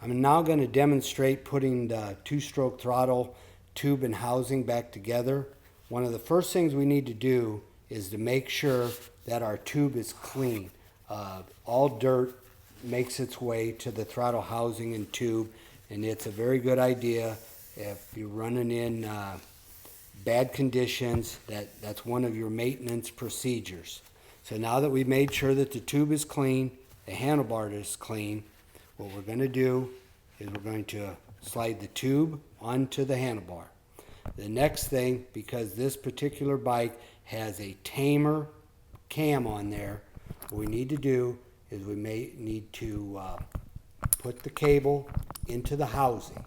I'm now going to demonstrate putting the two-stroke throttle tube and housing back together. One of the first things we need to do is to make sure that our tube is clean. All dirt makes its way to the throttle housing and tube, and it's a very good idea if you're running in bad conditions. That's one of your maintenance procedures. So now that we've made sure that the tube is clean, the handlebar is clean, what we're going to do is we're going to slide the tube onto the handlebar. The next thing, because this particular bike has a tamer cam on there, what we need to do is we may need to put the cable into the housing.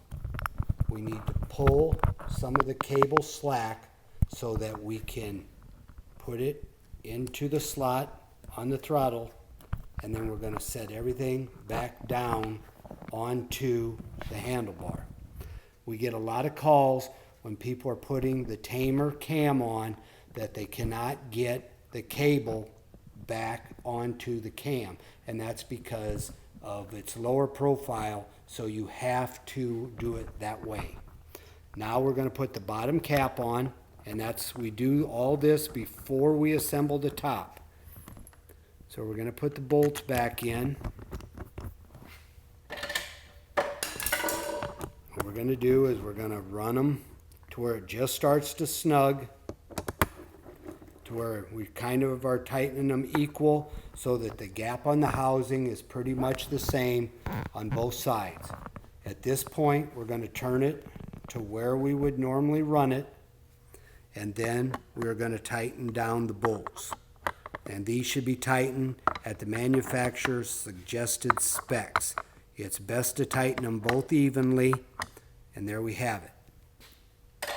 We need to pull some of the cable slack so that we can put it into the slot on the throttle, and then we're going to set everything back down onto the handlebar. We get a lot of calls when people are putting the tamer cam on that they cannot get the cable back onto the cam, and that's because of its lower profile, so you have to do it that way. Now we're going to put the bottom cap on, and we do all this before we assemble the top. So we're going to put the bolts back in. What we're going to do is we're going to run them to where it just starts to snug, to where we kind of are tightening them equal so that the gap on the housing is pretty much the same on both sides. At this point, we're going to turn it to where we would normally run it, and then we're going to tighten down the bolts. And these should be tightened at the manufacturer's suggested specs. It's best to tighten them both evenly, and there we have it.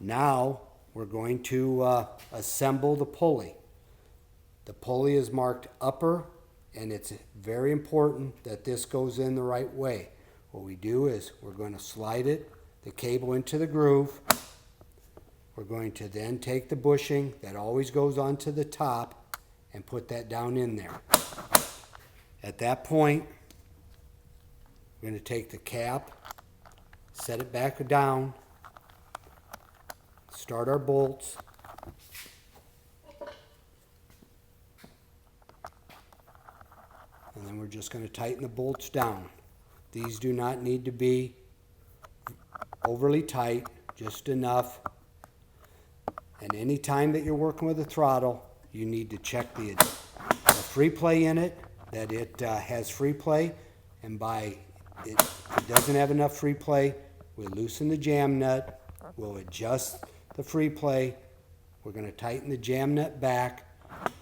Now we're going to assemble the pulley. The pulley is marked upper, and it's very important that this goes in the right way. What we do is we're going to slide the cable into the groove. We're going to then take the bushing that always goes onto the top and put that down in there. At that point, we're going to take the cap, set it back down, start our bolts, and then we're just going to tighten the bolts down. These do not need to be overly tight, just enough. And any time that you're working with the throttle, you need to check the free play in it, that it has free play, and if it doesn't have enough free play, we'll loosen the jam nut, we'll adjust the free play, we're going to tighten the jam nut back,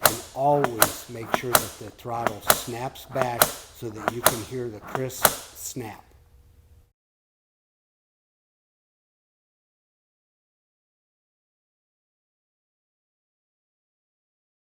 and always make sure that the throttle snaps back so that you can hear the crisp snap.